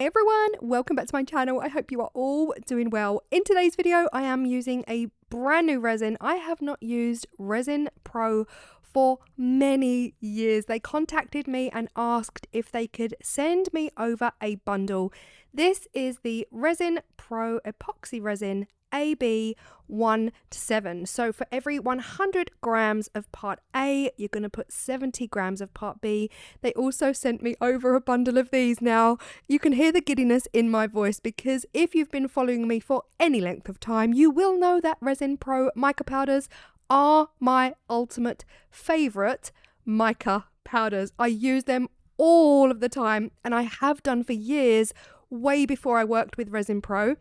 Hey everyone, welcome back to my channel. I hope you are all doing well. In today's video, I am using a brand new resin. I have not used Resin Pro for many years. They contacted me and asked if they could send me over a bundle. This is the Resin Pro epoxy resin AB 1 to 7. So for every 100 grams of part A, you're going to put 70 grams of part B. They also sent me over a bundle of these. Now, you can hear the giddiness in my voice because if you've been following me for any length of time, you will know that Resin Pro mica powders are my ultimate favorite mica powders. I use them all of the time and I have done for years, way before I worked with Resin Pro.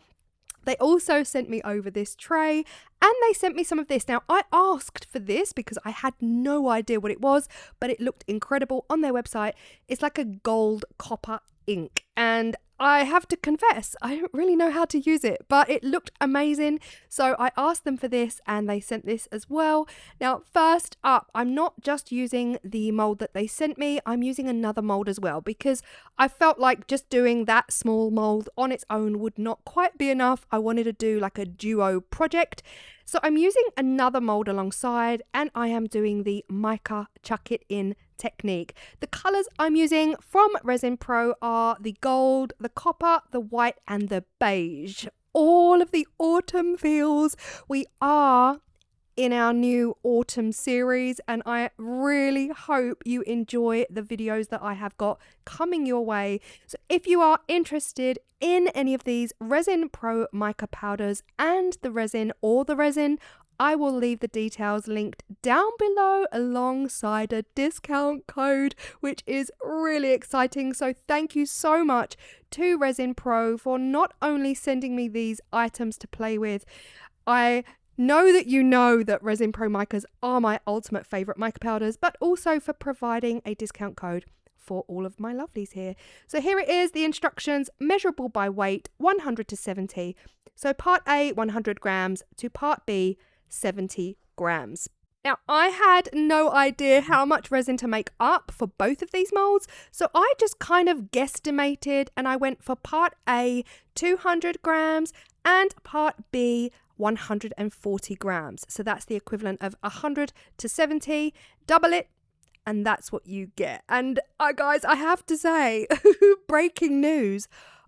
They also sent me over this tray and they sent me some of this. Now, I asked for this because I had no idea what it was, but it looked incredible on their website. It's like a gold copper ink. And I have to confess, I don't really know how to use it, but it looked amazing. So I asked them for this and they sent this as well. Now, first up, I'm not just using the mold that they sent me, I'm using another mold as well because I felt like just doing that small mold on its own would not quite be enough. I wanted to do like a duo project. So I'm using another mold alongside and I am doing the mica chuck it in technique. The colours I'm using from Resin Pro are the gold, the copper, the white and the beige. All of the autumn feels. We are in our new autumn series and I really hope you enjoy the videos that I have got coming your way. So if you are interested in any of these Resin Pro mica powders and the resin or the resin, I will leave the details linked down below alongside a discount code, which is really exciting. So thank you so much to Resin Pro for not only sending me these items to play with. I know that Resin Pro micas are my ultimate favourite mica powders, but also for providing a discount code for all of my lovelies here. So here it is, the instructions, measurable by weight, 100 to 70. So part A, 100 grams to part B, 70 grams. Now, I had no idea how much resin to make up for both of these molds, so I just kind of guesstimated and I went for part A, 200 grams and part B, 140 grams. So that's the equivalent of 100 to 70, double it, and that's what you get. And guys, I have to say, breaking news,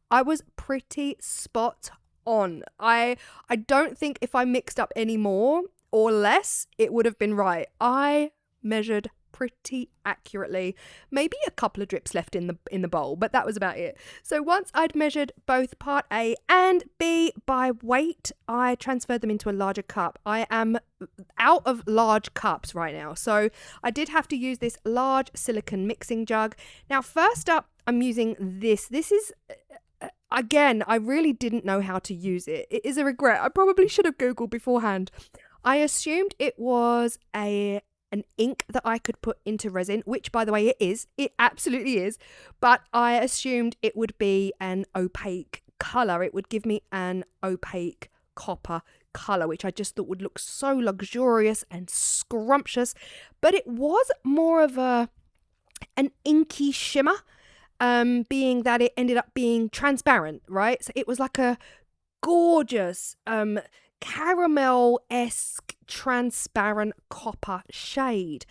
I was pretty spot on. I don't think if I mixed up any more or less, it would have been right. I measured pretty accurately. Maybe a couple of drips left in the bowl, but that was about it. So once I'd measured both part A and B by weight, I transferred them into a larger cup. I am out of large cups right now, so I did have to use this large silicone mixing jug. Now, first up, I'm using this. This is again, I really didn't know how to use it. It is a regret. I probably should have Googled beforehand. I assumed it was an ink that I could put into resin, which by the way it is. It absolutely is. But I assumed it would be an opaque colour. It would give me an opaque copper colour, which I just thought would look so luxurious and scrumptious. But it was more of an inky shimmer. Being that it ended up being transparent, right? So it was like a gorgeous caramel-esque transparent copper shade.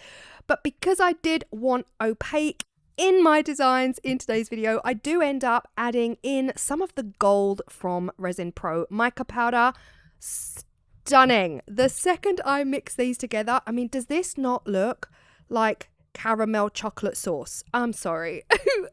But because I did want opaque in my designs in today's video, I do end up adding in some of the gold from Resin Pro mica powder. Stunning. The second I mix these together, I mean, does this not look like caramel chocolate sauce? I'm sorry.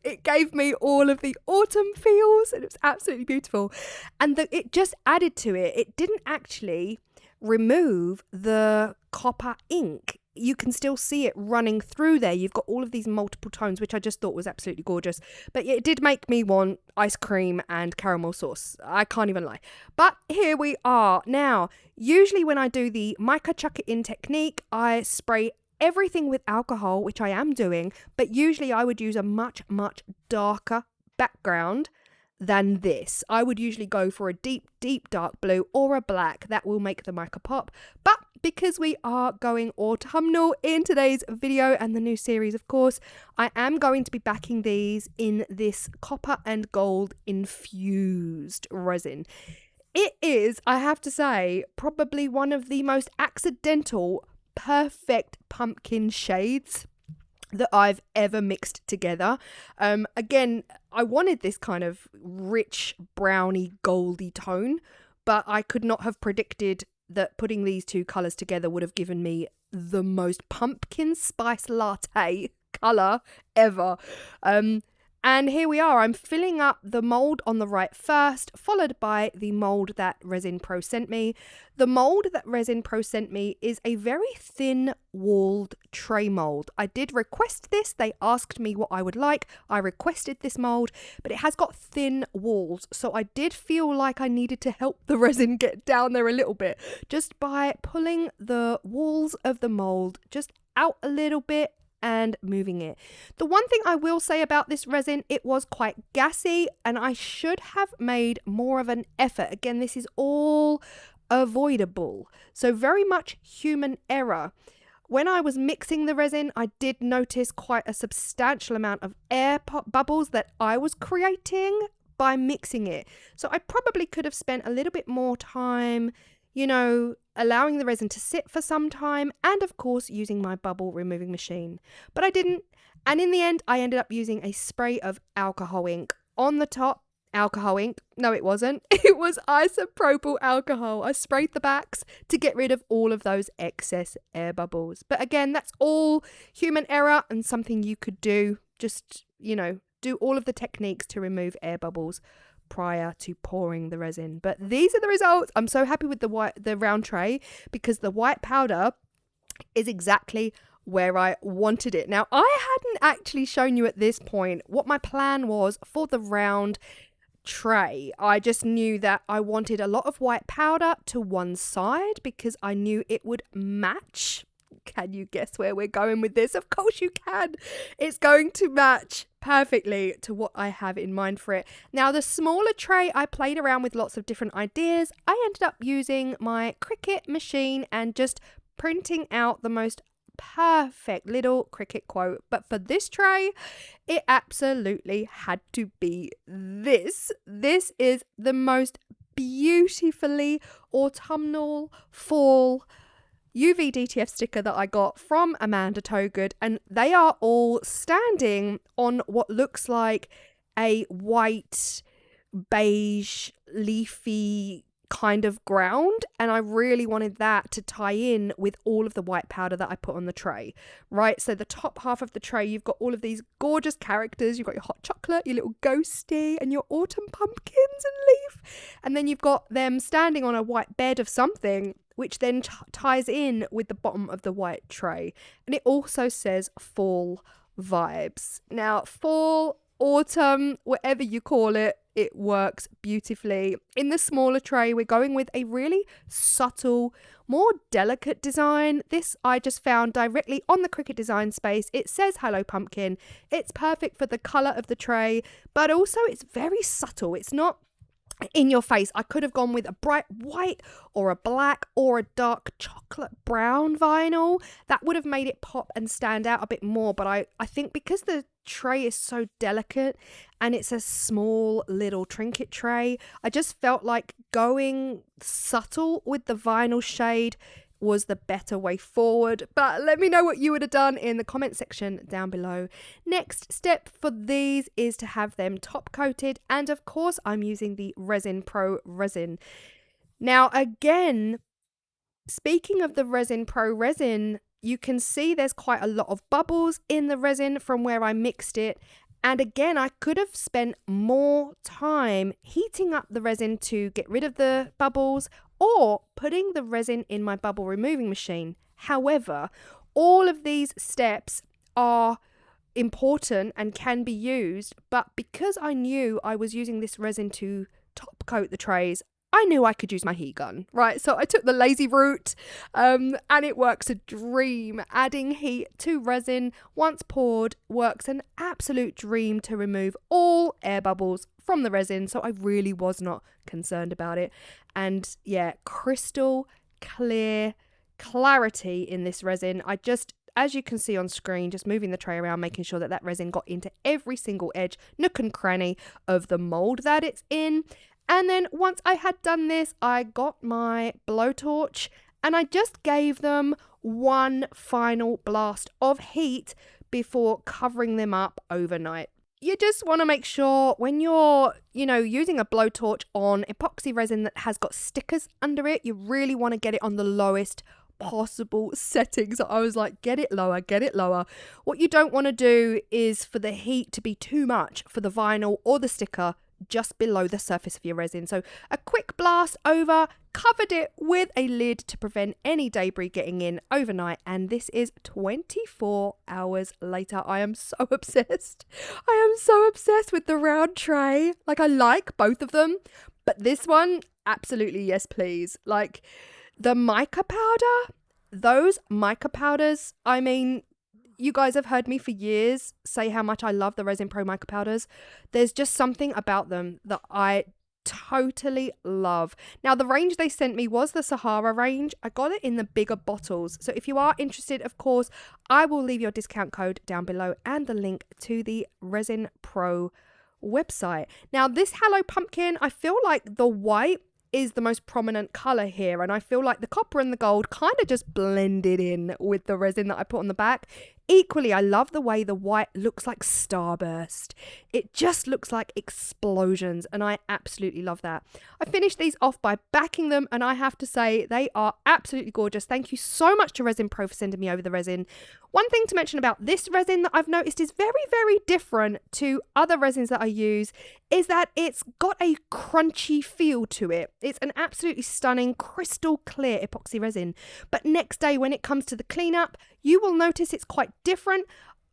It gave me all of the autumn feels and it was absolutely beautiful. And it just added to it. It didn't actually remove the copper ink. You can still see it running through there. You've got all of these multiple tones, which I just thought was absolutely gorgeous. But it did make me want ice cream and caramel sauce. I can't even lie. But here we are. Now, usually when I do the mica chuck it in technique, I spray everything with alcohol, which I am doing, but usually I would use a much, much darker background than this. I would usually go for a deep, deep dark blue or a black. That will make the mica pop. But because we are going autumnal in today's video and the new series, of course, I am going to be backing these in this copper and gold infused resin. It is, I have to say, probably one of the most accidental perfect pumpkin shades that I've ever mixed together. Again, I wanted this kind of rich browny goldy tone, but I could not have predicted that putting these two colours together would have given me the most pumpkin spice latte colour ever. And here we are. I'm filling up the mould on the right first, followed by the mould that Resin Pro sent me. The mould that Resin Pro sent me is a very thin walled tray mould. I did request this. They asked me what I would like. I requested this mould, but it has got thin walls. So I did feel like I needed to help the resin get down there a little bit just by pulling the walls of the mould just out a little bit and moving it. The one thing I will say about this resin, it was quite gassy and I should have made more of an effort. Again, this is all avoidable, so very much human error. When I was mixing the resin, I did notice quite a substantial amount of air bubbles that I was creating by mixing it. So I probably could have spent a little bit more time, you know, allowing the resin to sit for some time and of course using my bubble removing machine. But I didn't, and in the end I ended up using a spray of alcohol ink on the top. Alcohol ink, no it wasn't, it was isopropyl alcohol. I sprayed the backs to get rid of all of those excess air bubbles. But again, that's all human error and something you could do. Just, you know, do all of the techniques to remove air bubbles prior to pouring the resin. But these are the results. I'm so happy with the round tray because the white powder is exactly where I wanted it. Now, I hadn't actually shown you at this point what my plan was for the round tray. I just knew that I wanted a lot of white powder to one side because I knew it would match. Can you guess where we're going with this? Of course you can. It's going to match perfectly to what I have in mind for it. Now, the smaller tray, I played around with lots of different ideas. I ended up using my Cricut machine and just printing out the most perfect little Cricut quote. But for this tray, it absolutely had to be this. This is the most beautifully autumnal fall UVDTF sticker that I got from Amanda Towgood, and they are all standing on what looks like a white beige leafy kind of ground, and I really wanted that to tie in with all of the white powder that I put on the tray, right? So the top half of the tray, you've got all of these gorgeous characters. You've got your hot chocolate, your little ghosty, and your autumn pumpkins and leaf, and then you've got them standing on a white bed of something, which then ties in with the bottom of the white tray. And it also says fall vibes. Now, fall, autumn, whatever you call it, it works beautifully. In the smaller tray, we're going with a really subtle, more delicate design. This I just found directly on the Cricut design space. It says Hello Pumpkin. It's perfect for the colour of the tray, but also it's very subtle. It's not in your face. I could have gone with a bright white or a black or a dark chocolate brown vinyl. That would have made it pop and stand out a bit more, but I think because the tray is so delicate and it's a small little trinket tray, I just felt like going subtle with the vinyl shade was the better way forward. But let me know what you would have done in the comment section down below. Next step for these is to have them top coated, and of course I'm using the Resin Pro resin. Now again, speaking of the Resin Pro resin, you can see there's quite a lot of bubbles in the resin from where I mixed it. And again, I could have spent more time heating up the resin to get rid of the bubbles or putting the resin in my bubble removing machine. However, all of these steps are important and can be used, but because I knew I was using this resin to top coat the trays, I knew I could use my heat gun, right? So I took the lazy route, and it works a dream. Adding heat to resin once poured works an absolute dream to remove all air bubbles from the resin. So I really was not concerned about it. And yeah, crystal clear, clarity in this resin. I just, as you can see on screen, just moving the tray around, making sure that that resin got into every single edge, nook and cranny of the mold that it's in. And then once I had done this, I got my blowtorch and I just gave them one final blast of heat before covering them up overnight. You just want to make sure when you're, using a blowtorch on epoxy resin that has got stickers under it, you really want to get it on the lowest possible settings. I was like, get it lower, get it lower. What you don't want to do is for the heat to be too much for the vinyl or the sticker just below the surface of your resin. So a quick blast over, covered it with a lid to prevent any debris getting in overnight, and this is 24 hours later. I am so obsessed. I am so obsessed with the round tray. Like, I like both of them, but this one, absolutely yes please. Like, the mica powder, those mica powders, I mean, you guys have heard me for years say how much I love the Resin Pro mica powders. There's just something about them that I totally love. Now, the range they sent me was the Sahara range. I got it in the bigger bottles. So if you are interested, of course, I will leave your discount code down below and the link to the Resin Pro website. Now, this Hello Pumpkin, I feel like the white is the most prominent color here, and I feel like the copper and the gold kind of just blended in with the resin that I put on the back. Equally, I love the way the white looks like starburst. It just looks like explosions, and I absolutely love that. I finished these off by backing them, and I have to say they are absolutely gorgeous. Thank you so much to Resin Pro for sending me over the resin. One thing to mention about this resin that I've noticed is very, very different to other resins that I use is that it's got a crunchy feel to it. It's an absolutely stunning crystal clear epoxy resin. But next day when it comes to the cleanup, you will notice it's quite different.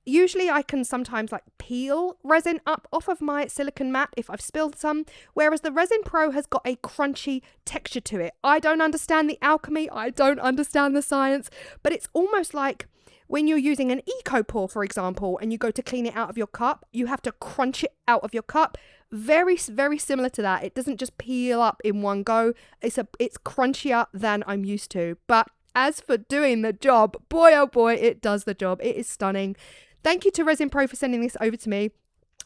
Usually I can sometimes like peel resin up off of my silicone mat if I've spilled some, whereas the Resin Pro has got a crunchy texture to it. I don't understand the alchemy, I don't understand the science, but it's almost like when you're using an eco pour, for example, and you go to clean it out of your cup, you have to crunch it out of your cup. Very, very similar to that. It doesn't just peel up in one go. It's crunchier than I'm used to. But as for doing the job, boy, oh boy, it does the job. It is stunning. Thank you to Resin Pro for sending this over to me.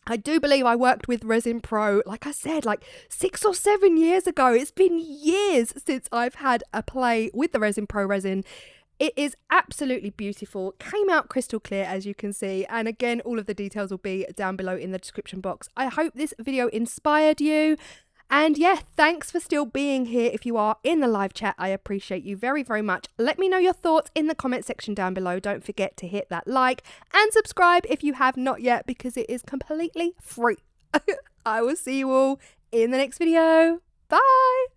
I do believe I worked with Resin Pro, like I said, like 6 or 7 years ago. It's been years since I've had a play with the Resin Pro resin. It is absolutely beautiful. Came out crystal clear, as you can see. And again, all of the details will be down below in the description box. I hope this video inspired you. And yeah, thanks for still being here. If you are in the live chat, I appreciate you very, very much. Let me know your thoughts in the comment section down below. Don't forget to hit that like and subscribe if you have not yet, because it is completely free. I will see you all in the next video. Bye.